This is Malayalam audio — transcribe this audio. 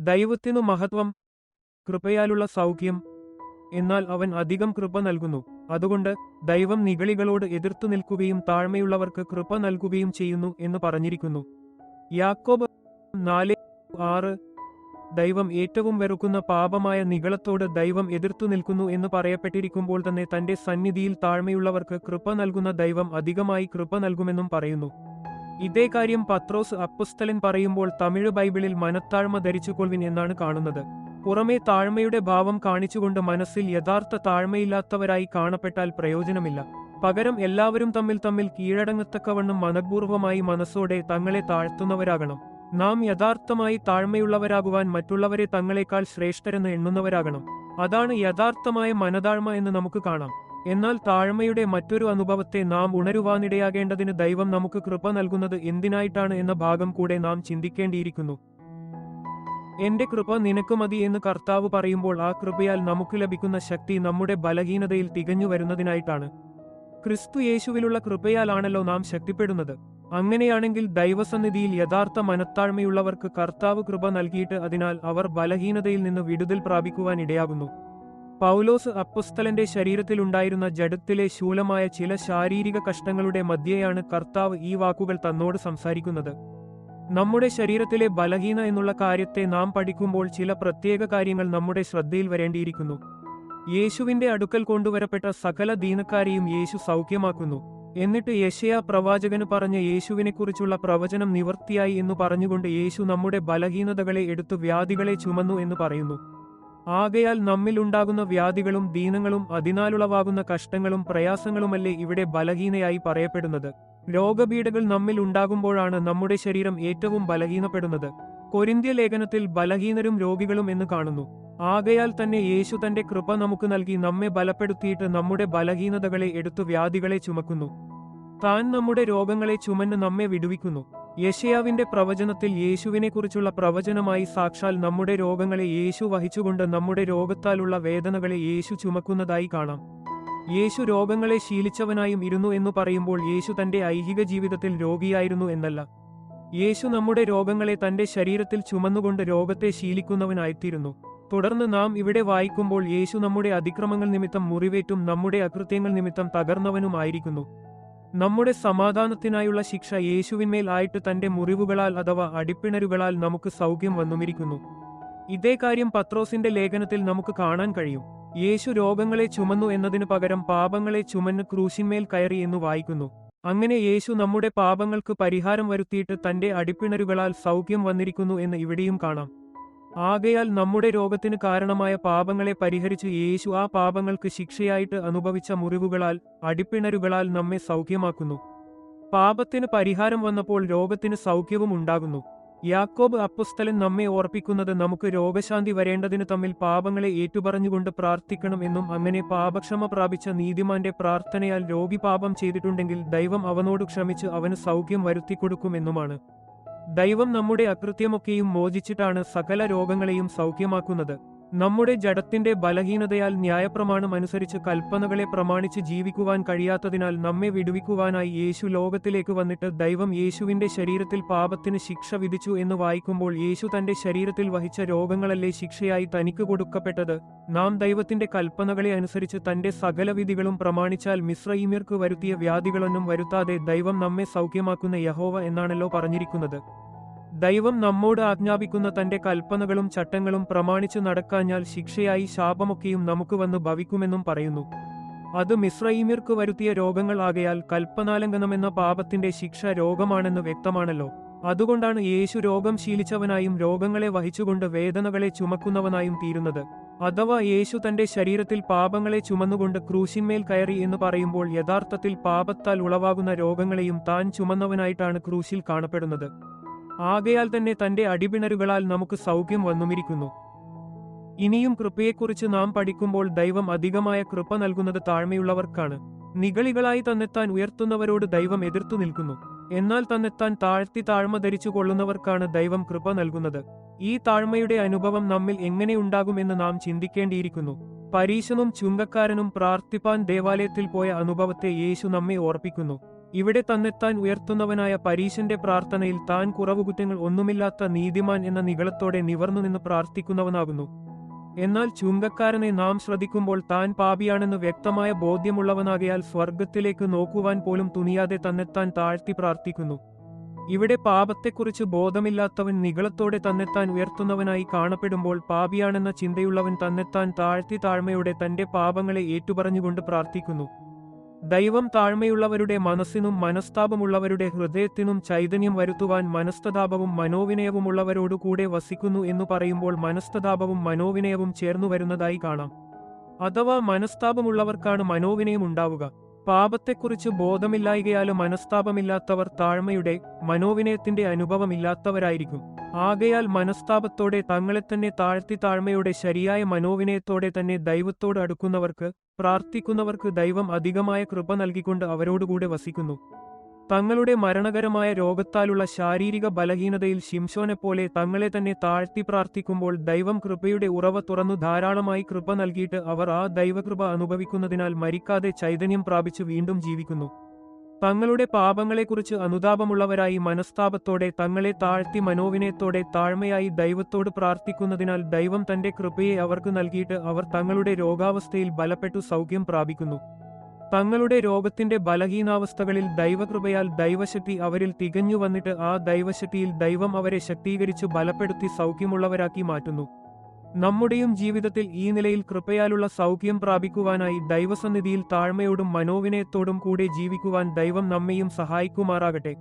ദൈവത്തിനു മഹത്വം. കൃപയാലുള്ള സൗഖ്യം. എന്നാൽ അവൻ അധികം കൃപ നൽകുന്നു. അതുകൊണ്ട് ദൈവം നിഗളികളോട് എതിർത്തു നിൽക്കുകയും താഴ്മയുള്ളവർക്ക് കൃപ നൽകുകയും ചെയ്യുന്നു എന്ന് പറഞ്ഞിരിക്കുന്നു. യാക്കോബ് 4:6. ദൈവം ഏറ്റവും വെറുക്കുന്ന പാപമായ നിഗളത്തോട് ദൈവം എതിർത്തു നിൽക്കുന്നു എന്ന് പറയപ്പെട്ടിരിക്കുമ്പോൾ തന്നെ തന്റെ സന്നിധിയിൽ താഴ്മയുള്ളവർക്ക് കൃപ നൽകുന്ന ദൈവം അധികമായി കൃപ നൽകുമെന്നും പറയുന്നു. ഇതേ കാര്യം പത്രോസ് അപ്പൊസ്തലൻ പറയുമ്പോൾ തമിഴ് ബൈബിളിൽ മനത്താഴ്മ ധരിച്ചുകൊള്ളുവിൻ എന്നാണ് കാണുന്നത്. പുറമേ താഴ്മയുടെ ഭാവം കാണിച്ചുകൊണ്ട് മനസ്സിൽ യഥാർത്ഥ താഴ്മയില്ലാത്തവരായി കാണപ്പെട്ടാൽ പ്രയോജനമില്ല. പകരം എല്ലാവരും തമ്മിൽ കീഴടങ്ങത്തക്കവണ്ണം മനഃപൂർവ്വമായി മനസ്സോടെ തങ്ങളെ താഴ്ത്തുന്നവരാകണം. നാം യഥാർത്ഥമായി താഴ്മയുള്ളവരാകുവാൻ മറ്റുള്ളവരെ തങ്ങളെക്കാൾ ശ്രേഷ്ഠരെന്ന് എണ്ണുന്നവരാകണം. അതാണ് യഥാർത്ഥമായ മനതാഴ്മ എന്ന് നമുക്ക് കാണാം. എന്നാൽ താഴ്മയുടെ മറ്റൊരു അനുഭവത്തെ നാം ഉണരുവാനിടയാകേണ്ടതിന് ദൈവം നമുക്ക് കൃപ നൽകുന്നത് എന്തിനായിട്ടാണ് എന്ന ഭാഗം കൂടെ നാം ചിന്തിക്കേണ്ടിയിരിക്കുന്നു. എന്റെ കൃപ നിനക്ക് മതി എന്ന് കർത്താവ് പറയുമ്പോൾ ആ കൃപയാൽ നമുക്ക് ലഭിക്കുന്ന ശക്തി നമ്മുടെ ബലഹീനതയിൽ തികഞ്ഞു വരുന്നതിനായിട്ടാണ്. ക്രിസ്തു യേശുവിലുള്ള കൃപയാലാണല്ലോ നാം ശക്തിപ്പെടുന്നത്. അങ്ങനെയാണെങ്കിൽ ദൈവസന്നിധിയിൽ യഥാർത്ഥ മനത്താഴ്മയുള്ളവർക്ക് കർത്താവ് കൃപ നൽകിയിട്ട് അതിനാൽ അവർ ബലഹീനതയിൽ നിന്ന് വിടുതൽ പ്രാപിക്കുവാൻ ഇടയാകുന്നു. പൗലോസ് അപ്പൊസ്തലന്റെ ശരീരത്തിലുണ്ടായിരുന്ന ജഡത്തിലെ ശൂലമായ ചില ശാരീരിക കഷ്ടങ്ങളുടെ മധ്യേയാണ് കർത്താവ് ഈ വാക്കുകൾ തന്നോട് സംസാരിക്കുന്നത്. നമ്മുടെ ശരീരത്തിലെ ബലഹീന എന്നുള്ള കാര്യത്തെ നാം പഠിക്കുമ്പോൾ ചില പ്രത്യേക കാര്യങ്ങൾ നമ്മുടെ ശ്രദ്ധയിൽ വരേണ്ടിയിരിക്കുന്നു. യേശുവിന്റെ അടുക്കൽ കൊണ്ടുവരപ്പെട്ട സകല ദീനക്കാരെയും യേശു സൗഖ്യമാക്കുന്നു. എന്നിട്ട് യെശയ്യാ പ്രവാചകന് പറഞ്ഞ യേശുവിനെക്കുറിച്ചുള്ള പ്രവചനം നിവൃത്തിയായി എന്നു പറഞ്ഞുകൊണ്ട് യേശു നമ്മുടെ ബലഹീനതകളെ എടുത്തു വ്യാധികളെ ചുമന്നു എന്ന് പറയുന്നു. ആകയാൽ നമ്മിലുണ്ടാകുന്ന വ്യാധികളും ദീനങ്ങളും അതിനാലുളവാകുന്ന കഷ്ടങ്ങളും പ്രയാസങ്ങളുമല്ലേ ഇവിടെ ബലഹീനയായി പറയപ്പെടുന്നത്. രോഗപീഠകൾ നമ്മിൽ ഉണ്ടാകുമ്പോഴാണ് നമ്മുടെ ശരീരം ഏറ്റവും ബലഹീനപ്പെടുന്നത്. കൊരിന്ത്യ ലേഖനത്തിൽ ബലഹീനരും രോഗികളും എന്ന് കാണുന്നു. ആകയാൽ തന്നെ യേശു തന്റെ കൃപ നമുക്ക് നൽകി നമ്മെ ബലപ്പെടുത്തിയിട്ട് നമ്മുടെ ബലഹീനതകളെ എടുത്തു വ്യാധികളെ ചുമക്കുന്നു. താൻ നമ്മുടെ രോഗങ്ങളെ ചുമന്ന് നമ്മെ വിടുവിക്കുന്നു. യെശയ്യാവിന്റെ പ്രവചനത്തിൽ യേശുവിനെക്കുറിച്ചുള്ള പ്രവചനമായി സാക്ഷാൽ നമ്മുടെ രോഗങ്ങളെ യേശു വഹിച്ചുകൊണ്ട് നമ്മുടെ രോഗത്താലുള്ള വേദനകളെ യേശു ചുമക്കുന്നതായി കാണാം. യേശു രോഗങ്ങളെ ശീലിച്ചവനായും ഇരുന്നു എന്നു പറയുമ്പോൾ യേശു തന്റെ ഐഹിക ജീവിതത്തിൽ രോഗിയായിരുന്നു എന്നല്ല. യേശു നമ്മുടെ രോഗങ്ങളെ തന്റെ ശരീരത്തിൽ ചുമന്നുകൊണ്ട് രോഗത്തെ ശീലിക്കുന്നവനായിത്തീരുന്നു. തുടർന്ന് നാം ഇവിടെ വായിക്കുമ്പോൾ യേശു നമ്മുടെ അതിക്രമങ്ങൾ നിമിത്തം മുറിവേറ്റും നമ്മുടെ അകൃത്യങ്ങൾ നിമിത്തം തകർന്നവനുമായിരിക്കുന്നു. നമ്മുടെ സമാധാനത്തിനായുള്ള ശിക്ഷ യേശുവിന്മേൽ ആയിട്ട് തന്റെ മുറിവുകളാൽ അഥവാ അടിപ്പിണരുകളാൽ നമുക്ക് സൗഖ്യം വന്നുമിരിക്കുന്നു. ഇതേ കാര്യം പത്രോസിന്റെ ലേഖനത്തിൽ നമുക്ക് കാണാൻ കഴിയും. യേശു രോഗങ്ങളെ ചുമന്നു എന്നതിനു പകരം പാപങ്ങളെ ചുമന്ന് ക്രൂശിന്മേൽ കയറി എന്നു വായിക്കുന്നു. അങ്ങനെ യേശു നമ്മുടെ പാപങ്ങൾക്ക് പരിഹാരം വരുത്തിയിട്ട് തന്റെ അടിപ്പിണരുകളാൽ സൗഖ്യം വന്നിരിക്കുന്നു എന്ന് ഇവിടെയും കാണാം. ആകയാൽ നമ്മുടെ രോഗത്തിന് കാരണമായ പാപങ്ങളെ പരിഹരിച്ച് യേശു ആ പാപങ്ങൾക്ക് ശിക്ഷയായിട്ട് അനുഭവിച്ച മുറിവുകളാൽ അടിപ്പിണരുകളാൽ നമ്മെ സൗഖ്യമാക്കുന്നു. പാപത്തിന് പരിഹാരം വന്നപ്പോൾ രോഗത്തിന് സൗഖ്യവും ഉണ്ടാകുന്നു. യാക്കോബ് അപ്പൊസ്തലൻ നമ്മെ ഓർപ്പിക്കുന്നത് നമുക്ക് രോഗശാന്തി വരേണ്ടതിന് തമ്മിൽ പാപങ്ങളെ ഏറ്റുപറഞ്ഞുകൊണ്ട് പ്രാർത്ഥിക്കണം എന്നും അങ്ങനെ പാപക്ഷമ പ്രാപിച്ച നീതിമാന്റെ പ്രാർത്ഥനയാൽ രോഗി പാപം ചെയ്തിട്ടുണ്ടെങ്കിൽ ദൈവം അവനോട് ക്ഷമിച്ച് അവന് സൗഖ്യം വരുത്തിക്കൊടുക്കുമെന്നുമാണ്. ദൈവം നമ്മുടെ അകൃത്യമൊക്കെയും മോചിച്ചിട്ടാണ് സകല രോഗങ്ങളെയും സൗഖ്യമാക്കുന്നത്. നമ്മുടെ ജഡത്തിന്റെ ബലഹീനതയാൽ ന്യായപ്രമാണം അനുസരിച്ച് കൽപ്പനകളെ പ്രമാണിച്ച് ജീവിക്കുവാൻ കഴിയാത്തതിനാൽ നമ്മെ വിടുവിക്കുവാനായി യേശു ലോകത്തിലേക്ക് വന്നിട്ട് ദൈവം യേശുവിന്റെ ശരീരത്തിൽ പാപത്തിന് ശിക്ഷ വിധിച്ചു എന്ന് വായിക്കുമ്പോൾ യേശു തന്റെ ശരീരത്തിൽ വഹിച്ച രോഗങ്ങളല്ലേ ശിക്ഷയായി തനിക്ക് കൊടുക്കപ്പെട്ടത്. നാം ദൈവത്തിന്റെ കൽപ്പനകളെ അനുസരിച്ച് തന്റെ സകല വിധികളും പ്രമാണിച്ചാൽ മിസ്രയീമ്യർക്ക് വരുത്തിയ വ്യാധികളൊന്നും വരുത്താതെ ദൈവം നമ്മെ സൗഖ്യമാക്കുന്ന യഹോവ എന്നാണല്ലോ പറഞ്ഞിരിക്കുന്നത്. ദൈവം നമ്മോട് ആജ്ഞാപിക്കുന്ന തന്റെ കൽപ്പനകളും ചട്ടങ്ങളും പ്രമാണിച്ചു നടക്കാഞ്ഞാൽ ശിക്ഷയായി ശാപമൊക്കെയും നമുക്ക് വന്ന് ഭവിക്കുമെന്നും പറയുന്നു. അത് മിസ്രയീമ്യർക്ക് വരുത്തിയ രോഗങ്ങൾ ആകയാൽ കൽപ്പനാലംഘനമെന്ന പാപത്തിന്റെ ശിക്ഷ രോഗമാണെന്ന് വ്യക്തമാണല്ലോ. അതുകൊണ്ടാണ് യേശു രോഗം ശീലിച്ചവനായും രോഗങ്ങളെ വഹിച്ചുകൊണ്ട് വേദനകളെ ചുമക്കുന്നവനായും തീരുന്നത്. അഥവാ യേശു തന്റെ ശരീരത്തിൽ പാപങ്ങളെ ചുമന്നുകൊണ്ട് ക്രൂശിന്മേൽ കയറി എന്ന് പറയുമ്പോൾ യഥാർത്ഥത്തിൽ പാപത്താൽ ഉളവാകുന്ന രോഗങ്ങളെയും താൻ ചുമന്നവനായിട്ടാണ് ക്രൂശിൽ കാണപ്പെടുന്നത്. ആകയാൽ തന്നെ തന്റെ അടിപിണരുകളാൽ നമുക്ക് സൗഖ്യം വന്നുമിരിക്കുന്നു. ഇനിയും കൃപയെക്കുറിച്ച് നാം പഠിക്കുമ്പോൾ ദൈവം അധികമായ കൃപ നൽകുന്നത് താഴ്മയുള്ളവർക്കാണ്. നിഗളികളായി തന്നെത്താൻ ഉയർത്തുന്നവരോട് ദൈവം എതിർത്തു നിൽക്കുന്നു. എന്നാൽ തന്നെത്താൻ താഴ്ത്തി താഴ്മ ധരിച്ചു കൊള്ളുന്നവർക്കാണ് ദൈവം കൃപ നൽകുന്നത്. ഈ താഴ്മയുടെ അനുഭവം നമ്മിൽ എങ്ങനെ ഉണ്ടാകുമെന്ന് നാം ചിന്തിക്കേണ്ടിയിരിക്കുന്നു. പരീശനും ചുങ്കക്കാരനും പ്രാർത്ഥിപ്പാൻ ദേവാലയത്തിൽ പോയ അനുഭവത്തെ യേശു നമ്മെ ഓർപ്പിക്കുന്നു. ഇവിടെ തന്നെത്താൻ ഉയർത്തുന്നവനായ പരീശന്റെ പ്രാർത്ഥനയിൽ താൻ കുറവുകുറ്റങ്ങൾ ഒന്നുമില്ലാത്ത നീതിമാൻ എന്ന നിഗളത്തോടെ നിവർന്നുനിന്ന് പ്രാർത്ഥിക്കുന്നവനാകുന്നു. എന്നാൽ ചുങ്കക്കാരനെ നാം ശ്രദ്ധിക്കുമ്പോൾ താൻ പാപിയാണെന്ന് വ്യക്തമായ ബോധ്യമുള്ളവനാകയാൽ സ്വർഗത്തിലേക്ക് നോക്കുവാൻ പോലും തുനിയാതെ തന്നെത്താൻ താഴ്ത്തി പ്രാർത്ഥിക്കുന്നു. ഇവിടെ പാപത്തെക്കുറിച്ച് ബോധമില്ലാത്തവൻ നിഗളത്തോടെ തന്നെത്താൻ ഉയർത്തുന്നവനായി കാണപ്പെടുമ്പോൾ പാപിയാണെന്ന ചിന്തയുള്ളവൻ തന്നെത്താൻ താഴ്ത്തി താഴ്മയോടെ തന്റെ പാപങ്ങളെ ഏറ്റുപറഞ്ഞുകൊണ്ട് പ്രാർത്ഥിക്കുന്നു. ദൈവം താഴ്മയുള്ളവരുടെ മനസ്സിനും മനസ്താപമുള്ളവരുടെ ഹൃദയത്തിനും ചൈതന്യം വരുത്തുവാൻ മനസ്തതാപവും മനോവിനയവുമുള്ളവരോടുകൂടെ വസിക്കുന്നു എന്നു പറയുമ്പോൾ മനസ്തതാപവും മനോവിനയവും ചേർന്നു വരുന്നതായി കാണാം. അഥവാ മനസ്താപമുള്ളവർക്കാണ് മനോവിനയം ഉണ്ടാവുക. പാപത്തെക്കുറിച്ച് ബോധമില്ലായ്കയാല് മനസ്താപമില്ലാത്തവർ താഴ്മയുടെ മനോവിനയത്തിന്റെ അനുഭവമില്ലാത്തവരായിരിക്കും. ആകയാൽ മനസ്താപത്തോടെ തങ്ങളെത്തന്നെ താഴ്ത്തി താഴ്മയോടെ ശരിയായ മനോവിനയത്തോടെ തന്നെ ദൈവത്തോട് അടുക്കുന്നവർക്ക് പ്രാർത്ഥിക്കുന്നവർക്ക് ദൈവം അധികമായ കൃപ നൽകിക്കൊണ്ട് അവരോടുകൂടെ വസിക്കുന്നു. തങ്ങളുടെ മരണകരമായ രോഗത്താലുള്ള ശാരീരിക ബലഹീനതയിൽ ശിംശോനെപ്പോലെ തങ്ങളെ തന്നെ താഴ്ത്തി പ്രാർത്ഥിക്കുമ്പോൾ ദൈവം കൃപയുടെ ഉറവ തുറന്നു ധാരാളമായി കൃപ നൽകിയിട്ട് അവർ ആ ദൈവകൃപ അനുഭവിക്കുന്നതിനാൽ മരിക്കാതെ ചൈതന്യം പ്രാപിച്ചു വീണ്ടും ജീവിക്കുന്നു. തങ്ങളുടെ പാപങ്ങളെക്കുറിച്ച് അനുതാപമുള്ളവരായി മനസ്താപത്തോടെ തങ്ങളെ താഴ്ത്തി മനോവിനയത്തോടെ താഴ്മയായി ദൈവത്തോട് പ്രാർത്ഥിക്കുന്നതിനാൽ ദൈവം തന്റെ കൃപയെ അവർക്ക് നൽകിയിട്ട് അവർ തങ്ങളുടെ രോഗാവസ്ഥയിൽ ബലപ്പെട്ടു സൗഖ്യം പ്രാപിക്കുന്നു. തങ്ങളുടെ രോഗത്തിന്റെ ബലഹീനാവസ്ഥകളിൽ ദൈവകൃപയാൽ ദൈവശക്തി അവരിൽ തികഞ്ഞു വന്നിട്ട് ആ ദൈവശക്തിയിൽ ദൈവം അവരെ ശക്തീകരിച്ചു ബലപ്പെടുത്തി സൗഖ്യമുള്ളവരാക്കി മാറ്റുന്നു. നമ്മുടെയും ജീവിതത്തിൽ ഈ നിലയിൽ കൃപയാലുള്ള സൗഖ്യം പ്രാപിക്കുവാനായി ദൈവസന്നിധിയിൽ താഴ്മയോടും മനോവിനയത്തോടും കൂടെ ജീവിക്കുവാൻ ദൈവം നമ്മെയും സഹായിക്കുമാറാകട്ടെ.